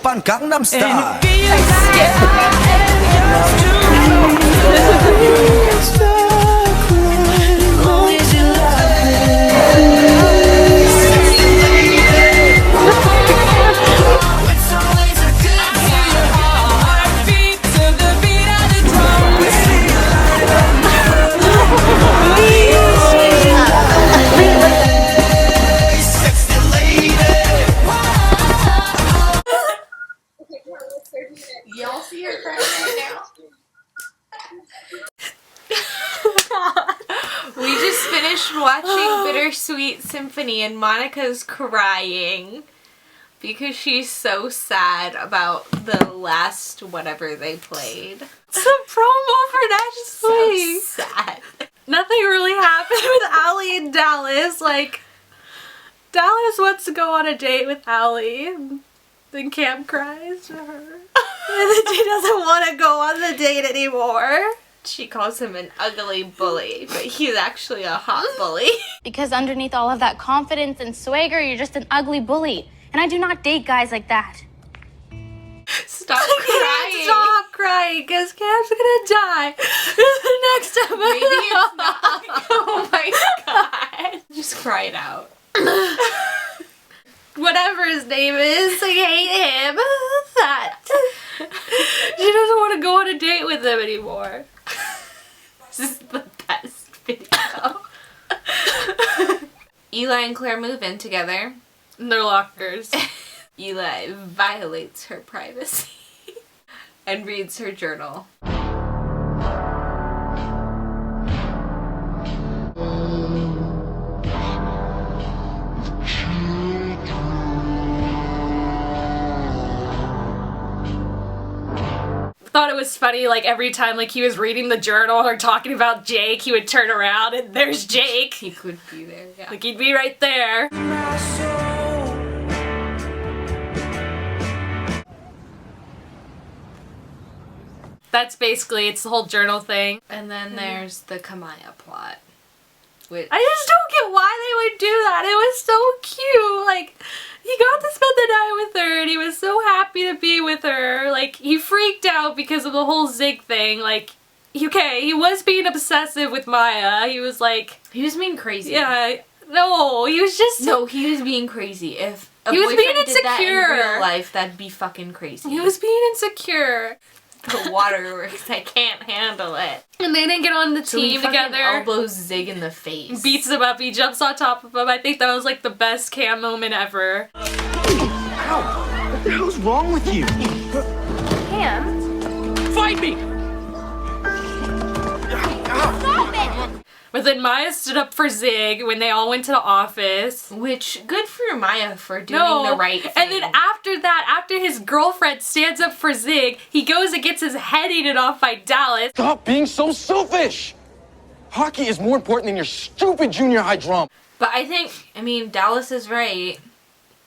Oppan Gangnam Style. Y'all see her crying right now? We just finished watching Bittersweet Symphony and Monica's crying because she's so sad about the last whatever they played. It's a promo for next So week. sad. Nothing really happened with Allie and Dallas. Like, Dallas wants to go on a date with Allie, and then Cam cries to her. And then she doesn't want to go on the date anymore. She calls him an ugly bully, but he's actually a hot bully. Because underneath all of that confidence and swagger, you're just an ugly bully. And I do not date guys like that. Stop crying. Stop crying, because Cam's gonna die the next episode. Maybe it's not. Oh my god. Just cry it out. Whatever his name is, I hate him. That. She doesn't want to go on a date with him anymore. This is the best video. Eli and Claire move in together. In their lockers. Eli violates her privacy and reads her journal. Thought it was funny, like every time like he was reading the journal or talking about Jake, he would turn around and there's Jake. He could be there, yeah. Like he'd be right there. That's basically, it's the whole journal thing. And then there's the Kamaya plot. Which I just don't get why they would do that. It was so cute. Like, he got to spend the night with her and he was so happy to be with her. Like, he freaked out because of the whole Zig thing. Like, okay, he was being obsessive with Maya. He was like... he was being crazy. Yeah, no, he was just... No, he was being crazy. If a He was being boyfriend did that in insecure. real life, that'd be fucking crazy. He was being insecure. The waterworks, I can't handle it. And they didn't get on the So he team fucking together. elbows Zig in the face. Beats him up, he jumps on top of him. I think that was like the best Cam moment ever. Ow! What the hell's wrong with you? Cam? Fight me! But then Maya stood up for Zig when they all went to the office. Which, good for Maya for doing No, the right thing. and then after that, after his girlfriend stands up for Zig, he goes and gets his head eaten off by Dallas. Stop being so selfish! Hockey is more important than your stupid junior high drama. But I think, I mean, Dallas is right.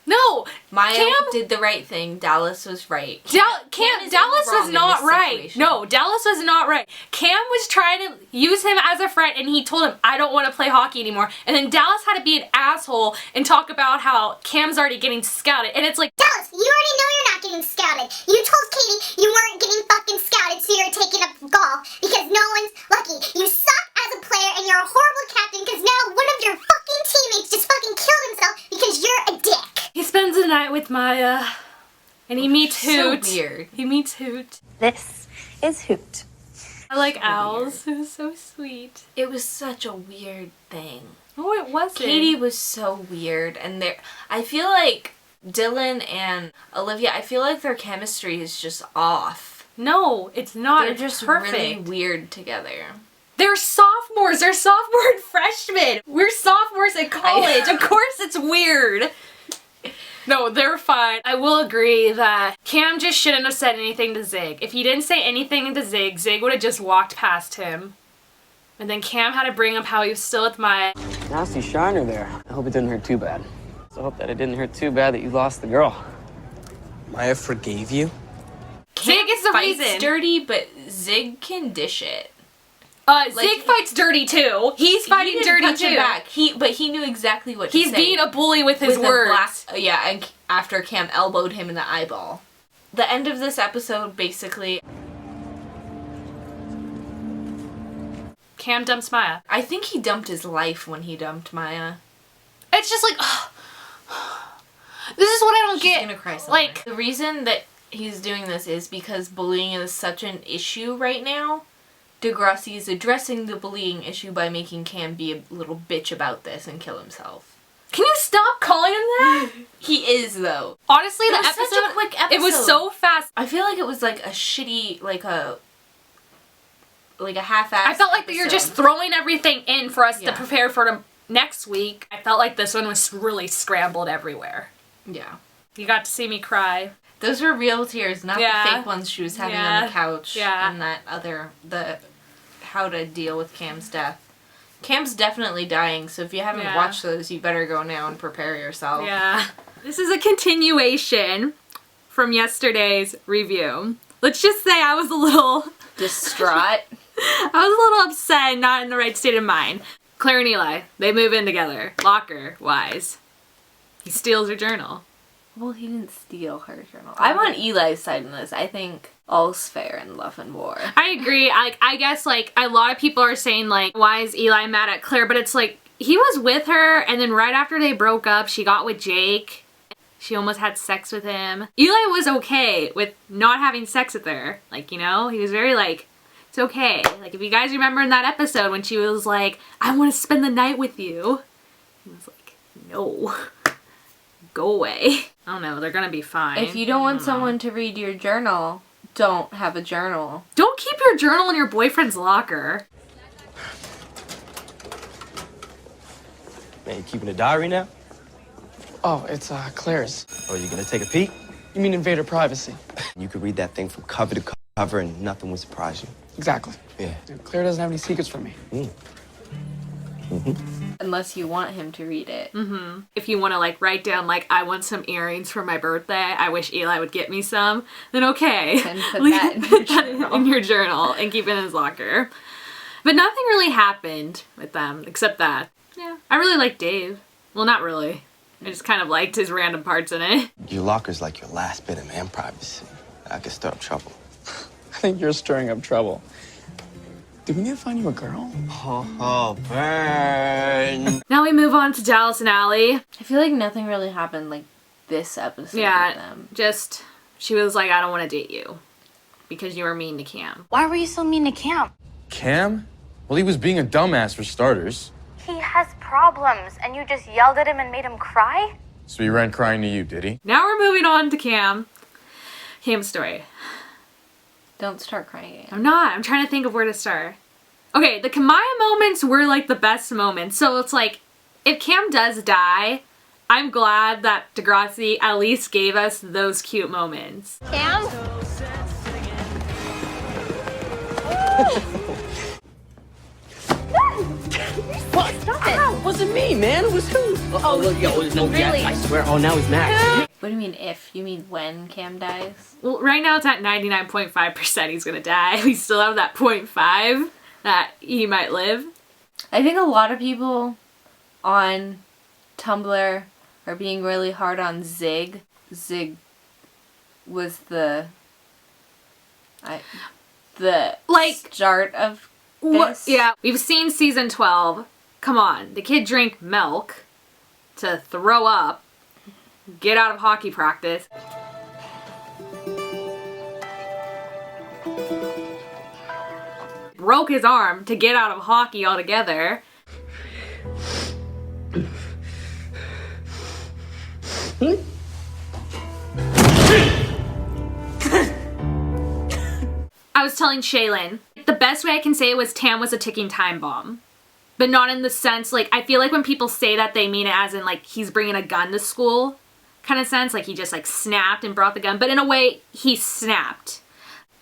No! Maya Cam- did the right thing. Dallas was right. Dallas is in the was wrong in not this right. situation. No, Dallas was not right. Cam was trying to use him as a friend and he told him, I don't want to play hockey anymore. And then Dallas had to be an asshole and talk about how Cam's already getting scouted. And it's like, Dallas, you already know you're not getting scouted. You told Katie you weren't getting fucking scouted, so you're taking up golf because no one's lucky. You suck as a player and you're a horrible captain because now one of your fucking teammates just fucking killed himself because you're a dick. he spends the night with Maya and he meets So Hoot. weird. He meets Hoot. This is Hoot. I like Owls. It was so sweet. It was such a weird thing. Oh, it wasn't. Katie was so weird, and I feel like Dylan and Olivia, I feel like their chemistry is just off. No, it's not. They're It's just perfect. really weird together. They're sophomores. They're sophomore and freshmen. We're sophomores in college. Of course it's weird. No, they're fine. I will agree that Cam just shouldn't have said anything to Zig. If he didn't say anything to Zig, Zig would have just walked past him. And then Cam had to bring up how he was still with Maya. Nasty shiner there. I hope it didn't hurt too bad. So I hope that it didn't hurt too bad that you lost the girl. Maya forgave you? Zig is the Fights reason. dirty, but Zig can dish it. Zig fights dirty too. He's fighting He didn't dirty punch him too. back. But he knew exactly what to He's say. being a bully with his With the words. black- yeah, and after Cam elbowed him in the eyeball. The end of this episode, basically, Cam dumps Maya. I think he dumped his life when he dumped Maya. It's just like, this is what I don't She's get. gonna cry somewhere. Like, the reason that he's doing this is because bullying is such an issue right now. Degrassi is addressing the bullying issue by making Cam be a little bitch about this and kill himself. can you stop calling him that? He is, though. Honestly, the was episode, such a quick it was episode. so fast. I feel like it was like a shitty, like a half-assed I felt like that you're just throwing everything in for us to Yeah. prepare for the next week. I felt like this one was really scrambled everywhere. Yeah. You got to see me cry. Those were real tears, not Yeah. the fake ones she was having on Yeah. the couch. Yeah. And that other, the how to deal with Cam's death. Cam's definitely dying, so if you haven't Yeah. watched those, you better go now and prepare yourself. Yeah. This is a continuation from yesterday's review. Let's just say I was a little Distraught. I was a little upset, not in the right state of mind. Claire and Eli, they move in together, locker-wise. He steals her journal. Well, he didn't steal her journal. I'm on Eli's side in this. I think all's fair in love and war. I agree. I guess, like, a lot of people are saying, like, why is Eli mad at Claire? But it's like, he was with her, and then right after they broke up, she got with Jake. She almost had sex with him. Eli was okay with not having sex with her. Like, you know, he was very, like, it's okay. Like, if you guys remember in that episode when she was like, I want to spend the night with you. He was like, no. Go away. I don't know, they're gonna be fine. If you don't want someone to read your journal, don't have a journal. Don't keep your journal in your boyfriend's locker. Man, you keeping a diary now? Oh, it's Claire's. Or are you gonna take a peek? You mean invader privacy? You could read that thing from cover to cover and nothing would surprise you. Exactly. Yeah. Dude, Claire doesn't have any secrets from me. Unless you want him to read it. If you want to, like, write down, like, I want some earrings for my birthday, I wish Eli would get me some, then okay. And put that in your journal. in your journal and keep it in his locker. But nothing really happened with them, except that. Yeah. I really like Dave. Well, not really. I just kind of liked his random parts in it. Your locker's like your last bit of man privacy. I could stir up trouble. I think you're stirring up trouble. Do we need to find you a girl? Oh, burn. Now we move on to Dallas and Allie. I feel like nothing really happened like this episode with Yeah, them. just, she was like, I don't want to date you because you were mean to Cam. Why were you so mean to Cam? Cam? Well, he was being a dumbass for starters. He has problems, and you just yelled at him and made him cry? So he ran crying to you, did he? Now we're moving on to Cam. Cam's story. Don't start crying. I'm not. I'm trying to think of where to start. Okay, the Kamaya moments were like the best moments. So it's like, if Cam does die, I'm glad that Degrassi at least gave us those cute moments. Cam? What? Stop it! Ow, wasn't me, man. It was who? Oh, look, yo, there's no Jack. I swear. Oh, now he's Max. What do you mean if? You mean when Cam dies? Well, right now it's at 99.5% he's gonna die. We still have that 0.5 that he might live. I think a lot of people on Tumblr are being really hard on Zig. Zig was the Like, start of what? this. Yeah, we've seen season 12. Come on, the kid drank milk to throw up, get out of hockey practice. Broke his arm to get out of hockey altogether. I was telling Shaylin, the best way I can say it was Tam was a ticking time bomb. But not in the sense, like, I feel like when people say that, they mean it as in, like, he's bringing a gun to school kind of sense. Like, he just, like, snapped and brought the gun. But in a way, he snapped.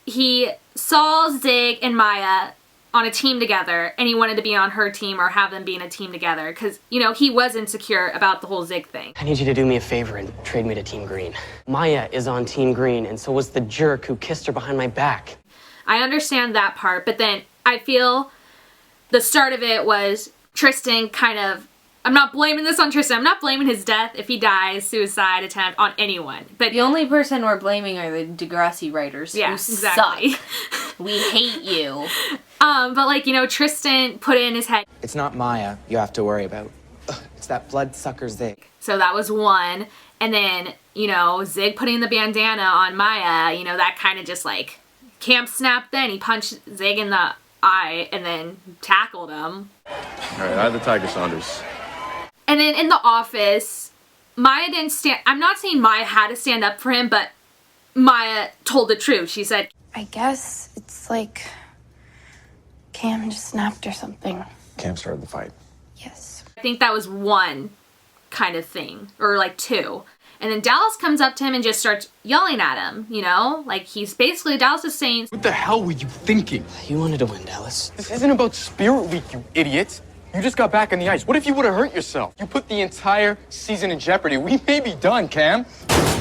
He saw Zig and Maya on a team together, and he wanted to be on her team or have them be in a team together. Because, you know, he was insecure about the whole Zig thing. I need you to do me a favor and trade me to Team Green. Maya is on Team Green, and so was the jerk who kissed her behind my back. I understand that part, but then I feel the start of it was Tristan kind of I'm not blaming this on Tristan. I'm not blaming his death if he dies, suicide attempt, on anyone. But The only person we're blaming are the Degrassi writers yeah, who exactly. suck. We hate you. But like, you know, Tristan put it in his head. It's not Maya you have to worry about. It's that bloodsucker Zig. So that was one. And then, you know, Zig putting the bandana on Maya, you know, that kind of just like, Cam snapped then. He punched Zig in the eye and then tackled him. All right, I have the Tiger Saunders. And then in the office, Maya didn't stand. I'm not saying Maya had to stand up for him, but Maya told the truth. She said, I guess it's like Cam just snapped or something. Cam started the fight. Yes. I think that was one kind of thing, or like two. And then Dallas comes up to him and just starts yelling at him, you know? Like, he's basically, Dallas is saying, What the hell were you thinking? You wanted to win, Dallas. This isn't about Spirit Week, you idiot. You just got back on the ice. What if you would have hurt yourself? You put the entire season in jeopardy. We may be done, Cam.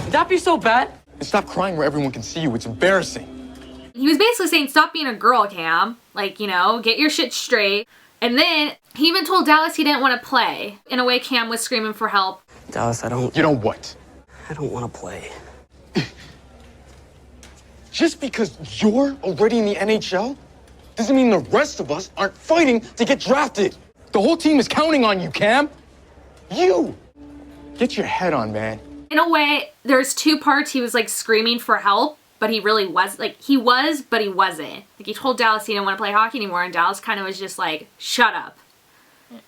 Would that be so bad? And stop crying where everyone can see you. It's embarrassing. he was basically saying, stop being a girl, Cam. Like, you know, get your shit straight. And then he even told Dallas he didn't want to play. In a way, Cam was screaming for help. Dallas, I don't what? I don't want to play. Just because you're already in the NHL doesn't mean the rest of us aren't fighting to get drafted. The whole team is counting on you, Cam. You! Get your head on, man. In a way, there's two parts. He was like screaming for help, but he really was. Like, he was, but he wasn't. Like, he told Dallas he didn't want to play hockey anymore, and Dallas kind of was just like, shut up.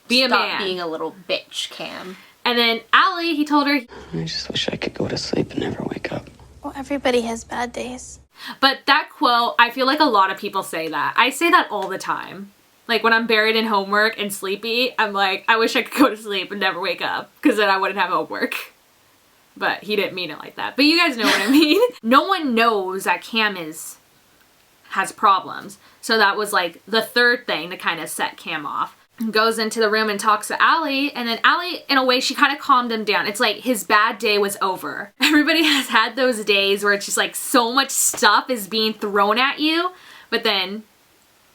Be a man. Stop being a little bitch, Cam. And then Allie, he told her, I just wish I could go to sleep and never wake up. Well, everybody has bad days. but that quote, I feel like a lot of people say that. I say that all the time. Like, when I'm buried in homework and sleepy, I'm like, I wish I could go to sleep and never wake up, because then I wouldn't have homework. But he didn't mean it like that. But you guys know what I mean. No one knows that Cam has problems. So that was like the third thing to kind of set Cam off. Goes into the room and talks to Allie, and then Allie, in a way, she kind of calmed him down. It's like his bad day was over. Everybody has had those days where it's just like so much stuff is being thrown at you, but then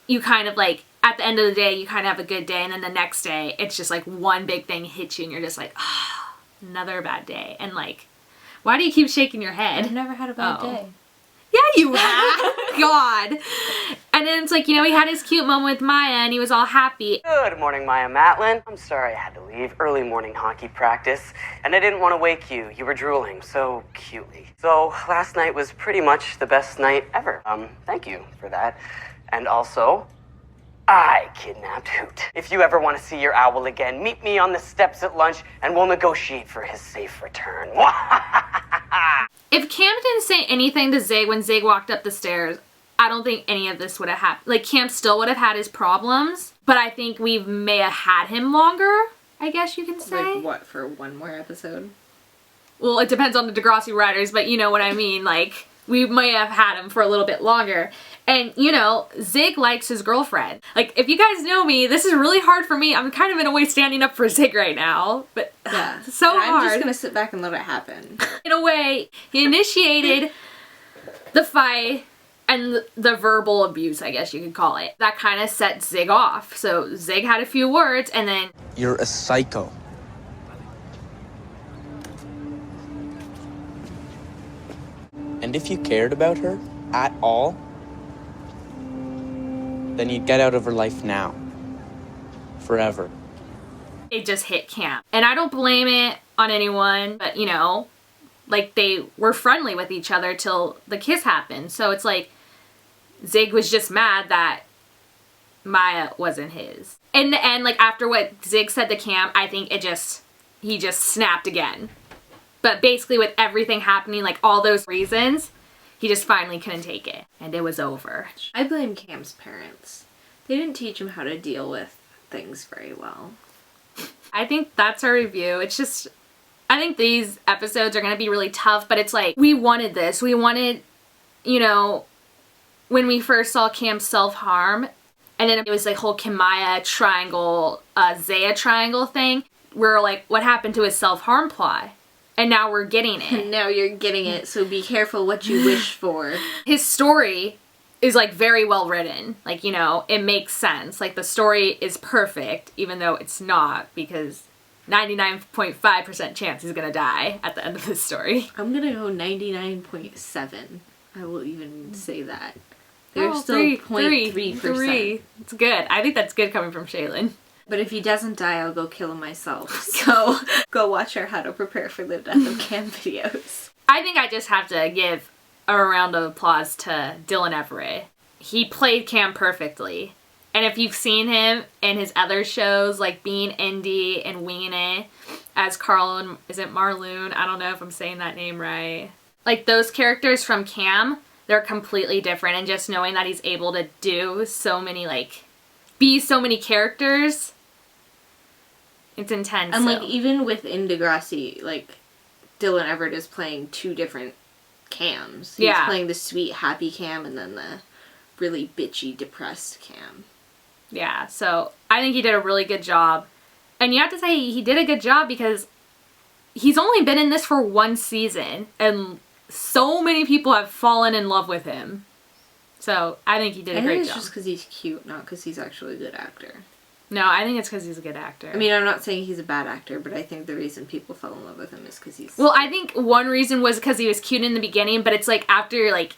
you kind of like, at the end of the day, you kind of have a good day, and then the next day, it's just like one big thing hits you, and you're just like, ah, another bad day. And like, why do you keep shaking your head? I've never had a bad day. Yeah, you have. God. And then it's like, you know, he had his cute moment with Maya and he was all happy. Good morning, Maya Matlin. I'm sorry I had to leave. Early morning hockey practice. And I didn't want to wake you. You were drooling so cutely. So last night was pretty much the best night ever. Thank you for that. And also, I kidnapped Hoot. If you ever want to see your owl again, meet me on the steps at lunch and we'll negotiate for his safe return. If Cam didn't say anything to Zig when Zig walked up the stairs, I don't think any of this would have happened. Like, Cam still would have had his problems, but I think we may have had him longer, I guess you can say. Like, what, for one more episode? Well, it depends on the Degrassi writers, but you know what I mean. Like, we may have had him for a little bit longer. And, you know, Zig likes his girlfriend. Like, if you guys know me, this is really hard for me. I'm kind of in a way standing up for Zig right now. But Yeah. it's so and hard. I'm just gonna sit back and let it happen. In a way, he initiated the fight and the verbal abuse, I guess you could call it. That kind of set Zig off. So Zig had a few words, and then... You're a psycho. And if you cared about her at all, then you'd get out of her life now. Forever. It just hit Cam. And I don't blame it on anyone, but you know, like they were friendly with each other till the kiss happened. So it's like Zig was just mad that Maya wasn't his. In the end, like after what Zig said to Cam, I think he just snapped again. But basically with everything happening, like all those reasons, he just finally couldn't take it. And it was over. I blame Cam's parents. They didn't teach him how to deal with things very well. I think that's our review. It's just, I think these episodes are going to be really tough, but it's like, we wanted this. We wanted, you know, when we first saw Cam's self-harm, and then it was like whole Kimaya triangle, Zaya triangle thing, we're like, what happened to his self-harm plot? And now we're getting it. And now you're getting it, so be careful what you wish for. His story is like very well written. Like, you know, it makes sense. Like the story is perfect, even though it's not, because 99.5% chance he's gonna die at the end of this story. I'm gonna go 99.7. I will even say that. There's still 0.3%. Three. It's good. I think that's good coming from Shaylin. But if he doesn't die, I'll go kill him myself. So go watch our How to Prepare for the Death of Cam videos. I think I just have to give a round of applause to Dylan Everett. He played Cam perfectly. And if you've seen him in his other shows, like Being Indy and Winging It, as Carl and, is it Marloon? I don't know if I'm saying that name right. Like those characters from Cam, they're completely different. And just knowing that he's able to do so many, like, be so many characters, it's intense. And like even within Degrassi, like Dylan Everett is playing two different Cams. He's playing the sweet, happy Cam and then the really bitchy, depressed Cam. Yeah, so I think he did a really good job. And you have to say he did a good job because he's only been in this for one season and so many people have fallen in love with him. So I think he did a great job. It's just because he's cute, not because he's actually a good actor. No, I think it's because he's a good actor. I mean, I'm not saying he's a bad actor, but I think the reason people fell in love with him is because he's... Well, I think one reason was because he was cute in the beginning, but it's like after, like,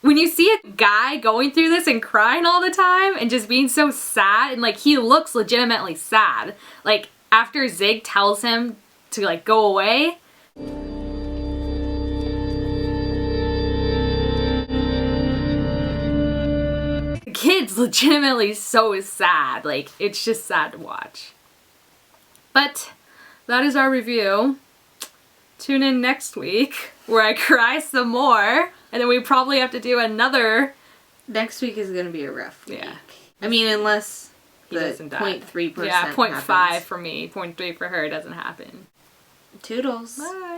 when you see a guy going through this and crying all the time and just being so sad, and like he looks legitimately sad. Like after Zig tells him to like go away. The kid's legitimately so sad. Like it's just sad to watch. But that is our review. Tune in next week where I cry some more. And then we probably have to do another. Next week is going to be a rough week. Yeah. I mean, unless he the doesn't die. 0.3% Yeah, 0.5 happens. for me. 0.3 for her doesn't happen. Toodles. Bye.